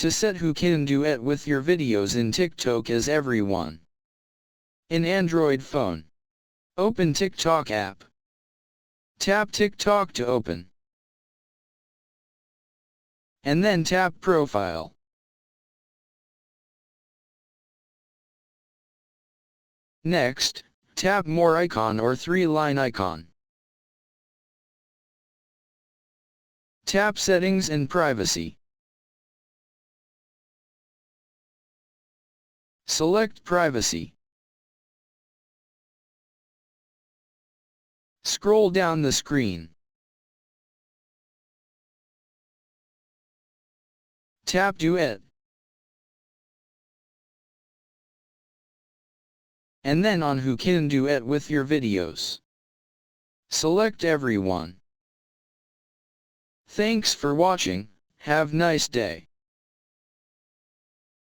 To set who can duet with your videos in TikTok as everyone. In Android phone. Open TikTok app. Tap TikTok to open. And then tap Profile. Next, tap More icon or 3-line icon. Tap Settings and Privacy. Select Privacy. Scroll down the screen. Tap Duet. And then on Who Can Duet with your videos. Select Everyone. Thanks for watching, have nice day.